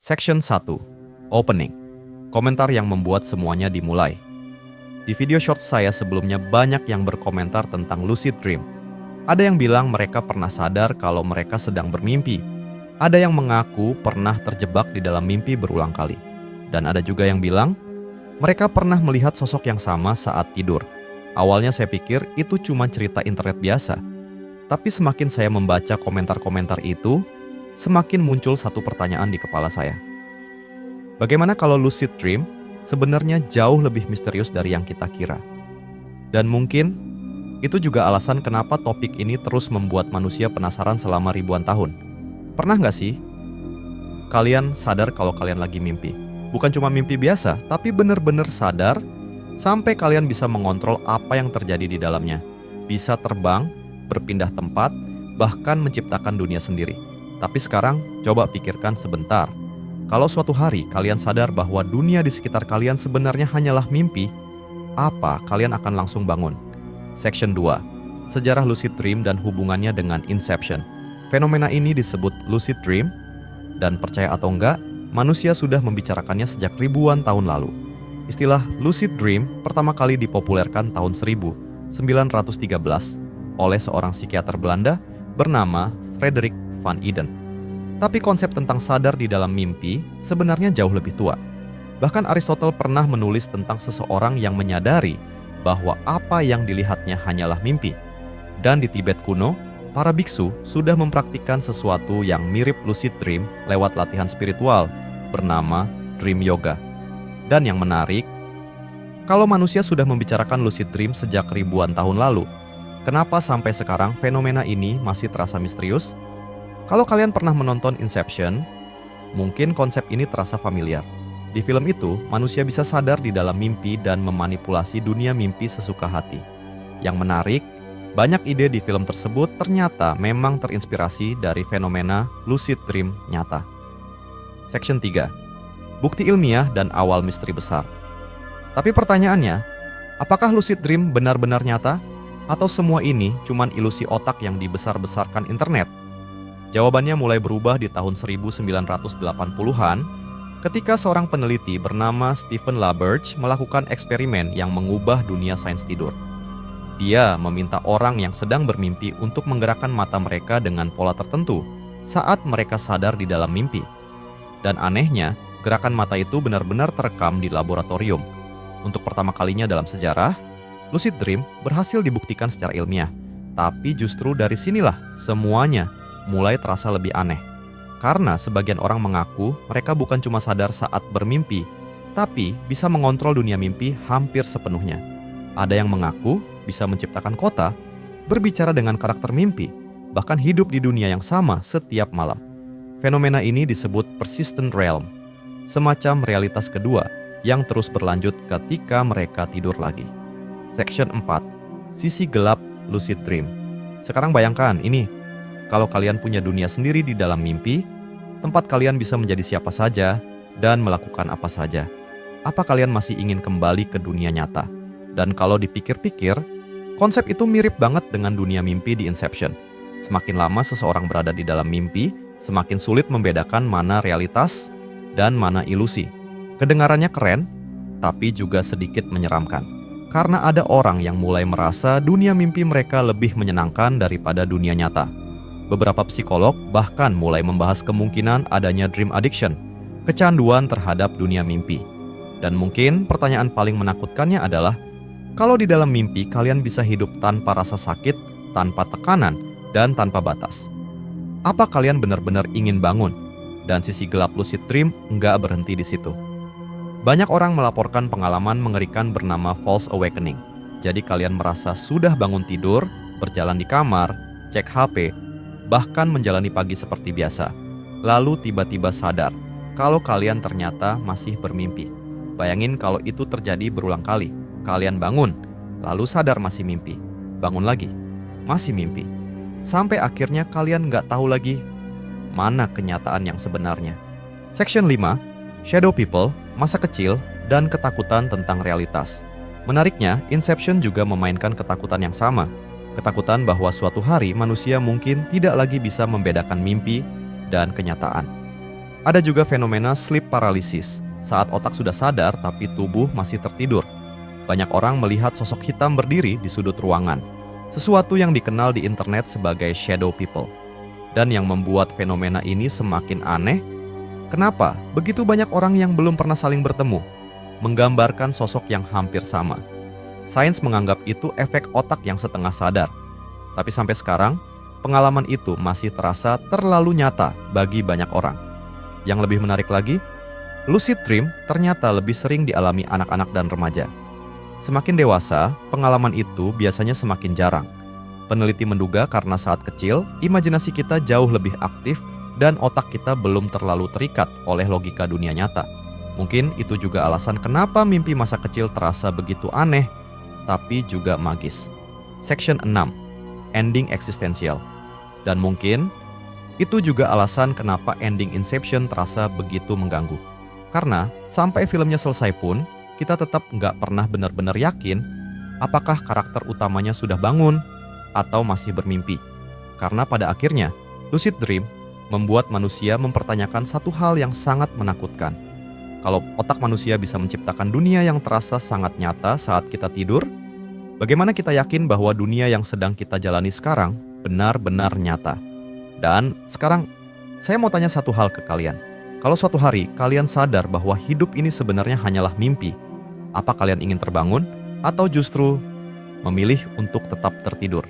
Section 1. Opening. Komentar yang membuat semuanya dimulai. Di video short saya sebelumnya banyak yang berkomentar tentang lucid dream. Ada yang bilang mereka pernah sadar kalau mereka sedang bermimpi. Ada yang mengaku pernah terjebak di dalam mimpi berulang kali. Dan ada juga yang bilang mereka pernah melihat sosok yang sama saat tidur. Awalnya saya pikir itu cuma cerita internet biasa. Tapi semakin saya membaca komentar-komentar itu, semakin muncul satu pertanyaan di kepala saya. Bagaimana kalau lucid dream sebenarnya jauh lebih misterius dari yang kita kira? Dan mungkin itu juga alasan kenapa topik ini terus membuat manusia penasaran selama ribuan tahun. Pernah nggak sih kalian sadar kalau kalian lagi mimpi? Bukan cuma mimpi biasa, tapi benar-benar sadar sampai kalian bisa mengontrol apa yang terjadi di dalamnya. Bisa terbang, berpindah tempat, bahkan menciptakan dunia sendiri. Tapi sekarang, coba pikirkan sebentar. Kalau suatu hari kalian sadar bahwa dunia di sekitar kalian sebenarnya hanyalah mimpi, apa kalian akan langsung bangun? Section 2. Sejarah lucid dream dan hubungannya dengan inception. Fenomena ini disebut lucid dream, dan percaya atau enggak, manusia sudah membicarakannya sejak ribuan tahun lalu. Istilah lucid dream pertama kali dipopulerkan tahun 1913 oleh seorang psikiater Belanda bernama Frederik van Eden. Tapi konsep tentang sadar di dalam mimpi sebenarnya jauh lebih tua. Bahkan Aristotle pernah menulis tentang seseorang yang menyadari bahwa apa yang dilihatnya hanyalah mimpi. Dan di Tibet kuno, para biksu sudah mempraktikkan sesuatu yang mirip lucid dream lewat latihan spiritual bernama dream yoga. Dan yang menarik, kalau manusia sudah membicarakan lucid dream sejak ribuan tahun lalu, kenapa sampai sekarang fenomena ini masih terasa misterius? Kalau kalian pernah menonton Inception, mungkin konsep ini terasa familiar. Di film itu, manusia bisa sadar di dalam mimpi dan memanipulasi dunia mimpi sesuka hati. Yang menarik, banyak ide di film tersebut ternyata memang terinspirasi dari fenomena lucid dream nyata. Section 3. Bukti ilmiah dan awal misteri besar. Tapi pertanyaannya, apakah lucid dream benar-benar nyata? Atau semua ini cuman ilusi otak yang dibesar-besarkan internet? Jawabannya mulai berubah di tahun 1980-an ketika seorang peneliti bernama Stephen LaBerge melakukan eksperimen yang mengubah dunia sains tidur. Dia meminta orang yang sedang bermimpi untuk menggerakkan mata mereka dengan pola tertentu saat mereka sadar di dalam mimpi. Dan anehnya, gerakan mata itu benar-benar terekam di laboratorium. Untuk pertama kalinya dalam sejarah, lucid dream berhasil dibuktikan secara ilmiah. Tapi justru dari sinilah semuanya mulai terasa lebih aneh. Karena sebagian orang mengaku mereka bukan cuma sadar saat bermimpi, tapi bisa mengontrol dunia mimpi hampir sepenuhnya. Ada yang mengaku bisa menciptakan kota, berbicara dengan karakter mimpi, bahkan hidup di dunia yang sama setiap malam. Fenomena ini disebut persistent realm, semacam realitas kedua yang terus berlanjut ketika mereka tidur lagi. Section 4. Sisi gelap lucid dream. Sekarang bayangkan ini, kalau kalian punya dunia sendiri di dalam mimpi, tempat kalian bisa menjadi siapa saja dan melakukan apa saja. Apa kalian masih ingin kembali ke dunia nyata? Dan kalau dipikir-pikir, konsep itu mirip banget dengan dunia mimpi di Inception. Semakin lama seseorang berada di dalam mimpi, semakin sulit membedakan mana realitas dan mana ilusi. Kedengarannya keren, tapi juga sedikit menyeramkan. Karena ada orang yang mulai merasa dunia mimpi mereka lebih menyenangkan daripada dunia nyata. Beberapa psikolog bahkan mulai membahas kemungkinan adanya dream addiction, kecanduan terhadap dunia mimpi. Dan mungkin pertanyaan paling menakutkannya adalah, kalau di dalam mimpi kalian bisa hidup tanpa rasa sakit, tanpa tekanan, dan tanpa batas. Apa kalian benar-benar ingin bangun? Dan sisi gelap lucid dream nggak berhenti di situ. Banyak orang melaporkan pengalaman mengerikan bernama false awakening. Jadi kalian merasa sudah bangun tidur, berjalan di kamar, cek HP, bahkan menjalani pagi seperti biasa. Lalu tiba-tiba sadar kalau kalian ternyata masih bermimpi. Bayangin kalau itu terjadi berulang kali. Kalian bangun, lalu sadar masih mimpi. Bangun lagi, masih mimpi. Sampai akhirnya kalian nggak tahu lagi mana kenyataan yang sebenarnya. Section 5. Shadow people, masa kecil, dan ketakutan tentang realitas. Menariknya, Inception juga memainkan ketakutan yang sama. Ketakutan bahwa suatu hari manusia mungkin tidak lagi bisa membedakan mimpi dan kenyataan. Ada juga fenomena sleep paralysis, saat otak sudah sadar tapi tubuh masih tertidur. Banyak orang melihat sosok hitam berdiri di sudut ruangan, sesuatu yang dikenal di internet sebagai shadow people. Dan yang membuat fenomena ini semakin aneh, kenapa begitu banyak orang yang belum pernah saling bertemu, menggambarkan sosok yang hampir sama. Sains menganggap itu efek otak yang setengah sadar. Tapi sampai sekarang, pengalaman itu masih terasa terlalu nyata bagi banyak orang. Yang lebih menarik lagi, lucid dream ternyata lebih sering dialami anak-anak dan remaja. Semakin dewasa, pengalaman itu biasanya semakin jarang. Peneliti menduga karena saat kecil, imajinasi kita jauh lebih aktif dan otak kita belum terlalu terikat oleh logika dunia nyata. Mungkin itu juga alasan kenapa mimpi masa kecil terasa begitu aneh, tapi juga magis. Section 6, Ending Eksistensial. Dan mungkin itu juga alasan kenapa ending Inception terasa begitu mengganggu. Karena sampai filmnya selesai pun, kita tetap nggak pernah benar-benar yakin apakah karakter utamanya sudah bangun atau masih bermimpi. Karena pada akhirnya, lucid dream membuat manusia mempertanyakan satu hal yang sangat menakutkan. Kalau otak manusia bisa menciptakan dunia yang terasa sangat nyata saat kita tidur, bagaimana kita yakin bahwa dunia yang sedang kita jalani sekarang benar-benar nyata? Dan sekarang, saya mau tanya satu hal ke kalian. Kalau suatu hari kalian sadar bahwa hidup ini sebenarnya hanyalah mimpi, apa kalian ingin terbangun atau justru memilih untuk tetap tertidur?